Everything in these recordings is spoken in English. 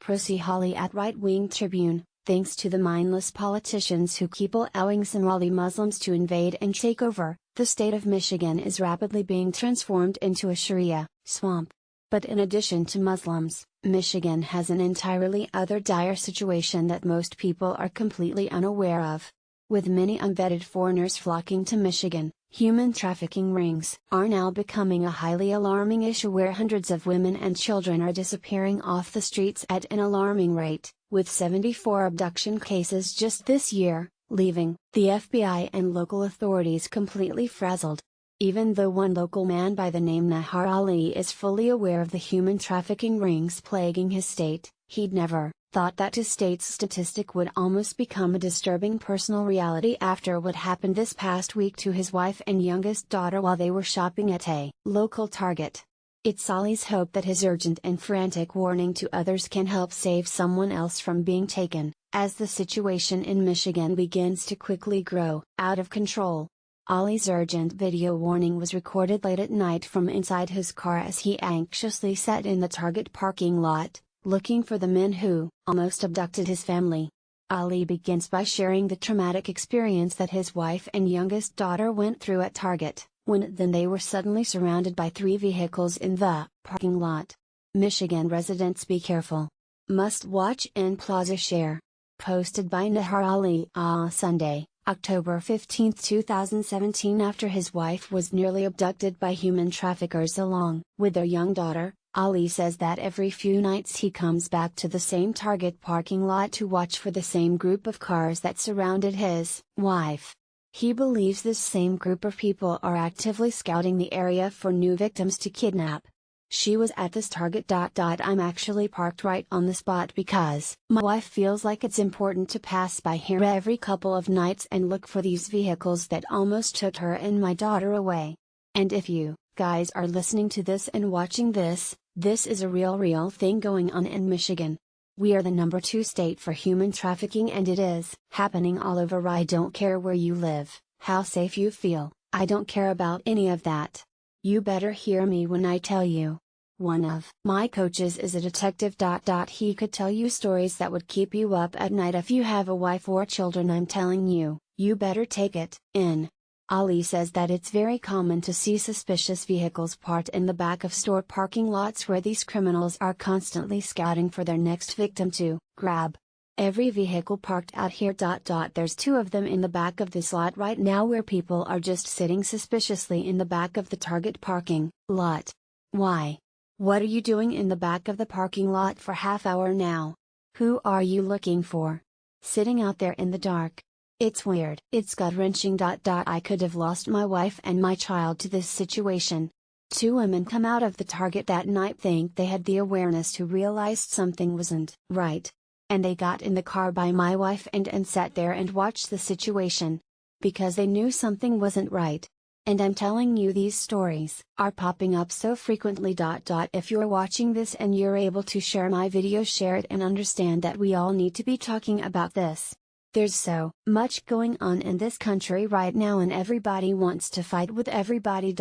Prissy Holly at Right Wing Tribune, thanks to the mindless politicians who keep allowing Somali Muslims to invade and take over, the state of Michigan is rapidly being transformed into a Sharia swamp. But in addition to Muslims, Michigan has an entirely other dire situation that most people are completely unaware of. With many unvetted foreigners flocking to Michigan, human trafficking rings are now becoming a highly alarming issue where hundreds of women and children are disappearing off the streets at an alarming rate, with 74 abduction cases just this year, leaving the FBI and local authorities completely frazzled. Even though one local man by the name Nahar Ali is fully aware of the human trafficking rings plaguing his state, he'd never thought that his state's statistic would almost become a disturbing personal reality after what happened this past week to his wife and youngest daughter while they were shopping at a local Target. It's Ali's hope that his urgent and frantic warning to others can help save someone else from being taken, as the situation in Michigan begins to quickly grow out of control. Ali's urgent video warning was recorded late at night from inside his car as he anxiously sat in the Target parking lot, looking for the men who almost abducted his family. Ali begins by sharing the traumatic experience that his wife and youngest daughter went through at Target, when then they were suddenly surrounded by 3 vehicles in the parking lot. Michigan residents, be careful. Must watch in Plaza Share. Posted by Nahar Ali Sunday, October 15, 2017. After his wife was nearly abducted by human traffickers along with their young daughter, Ali says that every few nights he comes back to the same Target parking lot to watch for the same group of cars that surrounded his wife. He believes this same group of people are actively scouting the area for new victims to kidnap. She was at this Target. I'm actually parked right on the spot because my wife feels like it's important to pass by here every couple of nights and look for these vehicles that almost took her and my daughter away. And if you guys are listening to this and watching this, this is a real thing going on in Michigan. We are the number 2 state for human trafficking and it is happening all over. I don't care where you live, how safe you feel, I don't care about any of that. You better hear me when I tell you. One of my coaches is a detective. He could tell you stories that would keep you up at night if you have a wife or children. I'm telling you, you better take it in. Ali says that it's very common to see suspicious vehicles parked in the back of store parking lots where these criminals are constantly scouting for their next victim to grab. Every vehicle parked out here. There's 2 of them in the back of this lot right now where people are just sitting suspiciously in the back of the Target parking lot. Why? What are you doing in the back of the parking lot for half hour now? Who are you looking for? Sitting out there in the dark. It's weird. It's gut-wrenching. I could have lost my wife and my child to this situation. 2 women come out of the Target that night, think they had the awareness to realize something wasn't right. And they got in the car by my wife and sat there and watched the situation. Because they knew something wasn't right. And I'm telling you, these stories are popping up so frequently. If you're watching this and you're able to share my video, share it and understand that we all need to be talking about this. There's so much going on in this country right now and everybody wants to fight with everybody.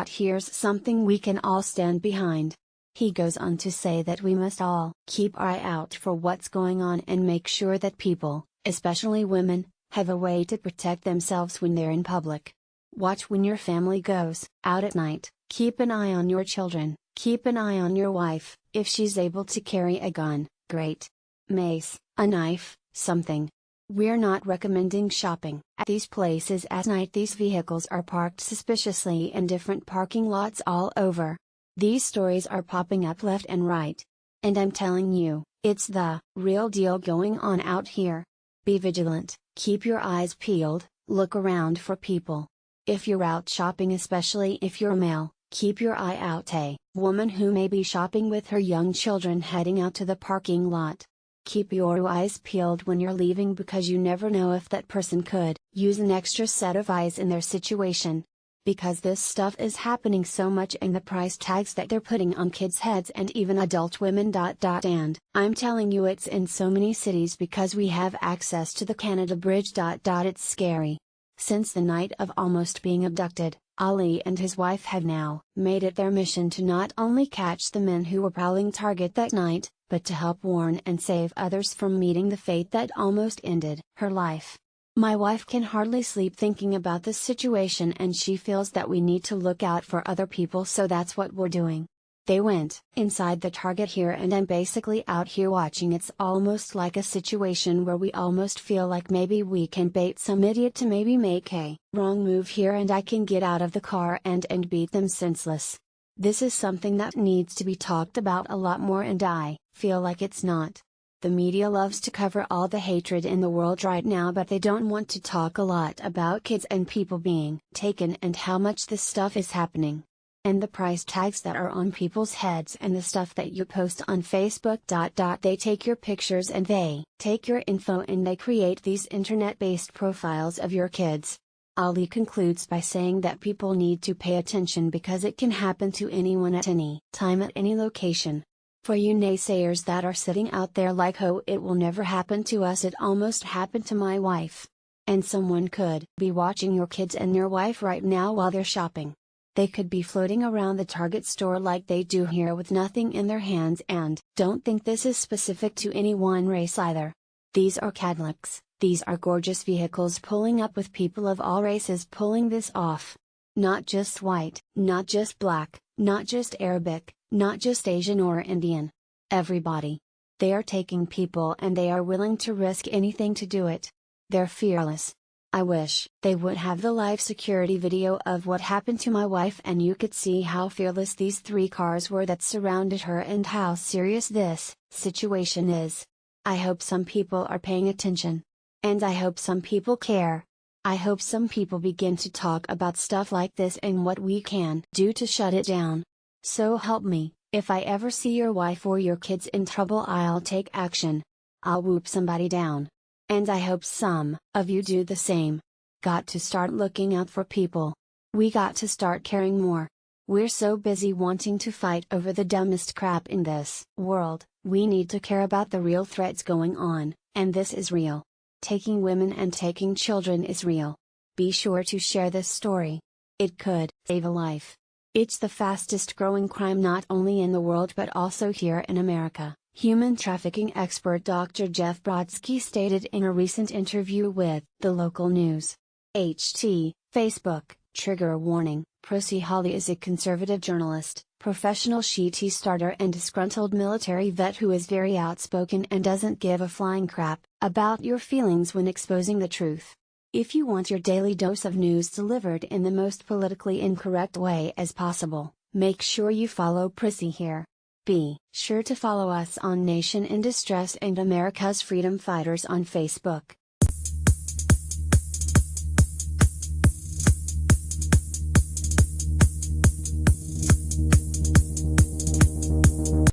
Here's something we can all stand behind. He goes on to say that we must all keep our eye out for what's going on and make sure that people, especially women, have a way to protect themselves when they're in public. Watch when your family goes out at night, keep an eye on your children, keep an eye on your wife, if she's able to carry a gun, great. Mace, a knife, something. We're not recommending shopping at these places at night. These vehicles are parked suspiciously in different parking lots all over. These stories are popping up left and right. And I'm telling you, it's the real deal going on out here. Be vigilant, keep your eyes peeled, look around for people. If you're out shopping, especially if you're male, keep your eye out. A woman who may be shopping with her young children heading out to the parking lot. Keep your eyes peeled when you're leaving because you never know if that person could use an extra set of eyes in their situation. Because this stuff is happening so much and the price tags that they're putting on kids' heads and even adult women. And I'm telling you, it's in so many cities because we have access to the Canada Bridge. It's scary. Since the night of almost being abducted, Ali and his wife have now made it their mission to not only catch the men who were prowling Target that night, but to help warn and save others from meeting the fate that almost ended her life. My wife can hardly sleep thinking about this situation, and she feels that we need to look out for other people, so that's what we're doing. They went inside the Target here and I'm basically out here watching. It's almost like a situation where we almost feel like maybe we can bait some idiot to maybe make a wrong move here and I can get out of the car and beat them senseless. This is something that needs to be talked about a lot more, and I feel like it's not. The media loves to cover all the hatred in the world right now, but they don't want to talk a lot about kids and people being taken and how much this stuff is happening. And the price tags that are on people's heads and the stuff that you post on Facebook. They take your pictures and they take your info and they create these internet-based profiles of your kids. Ali concludes by saying that people need to pay attention because it can happen to anyone at any time at any location. For you naysayers that are sitting out there like, oh, it will never happen to us, it almost happened to my wife. And someone could be watching your kids and your wife right now while they're shopping. They could be floating around the Target store like they do here with nothing in their hands, and don't think this is specific to any one race either. These are Cadillacs, these are gorgeous vehicles pulling up with people of all races pulling this off. Not just white, not just black, not just Arabic, not just Asian or Indian. Everybody. They are taking people and they are willing to risk anything to do it. They're fearless. I wish they would have the live security video of what happened to my wife and you could see how fearless these 3 cars were that surrounded her and how serious this situation is. I hope some people are paying attention. And I hope some people care. I hope some people begin to talk about stuff like this and what we can do to shut it down. So help me, if I ever see your wife or your kids in trouble, I'll take action. I'll whoop somebody down. And I hope some of you do the same. Got to start looking out for people. We got to start caring more. We're so busy wanting to fight over the dumbest crap in this world, we need to care about the real threats going on, and this is real. Taking women and taking children is real. Be sure to share this story. It could save a life. It's the fastest growing crime not only in the world but also here in America. Human trafficking expert Dr. Jeff Brodsky stated in a recent interview with the local news. Facebook, trigger warning, Prissy Holly is a conservative journalist, professional tea starter and disgruntled military vet who is very outspoken and doesn't give a flying crap about your feelings when exposing the truth. If you want your daily dose of news delivered in the most politically incorrect way as possible, make sure you follow Prissy here. Be sure to follow us on Nation in Distress and America's Freedom Fighters on Facebook.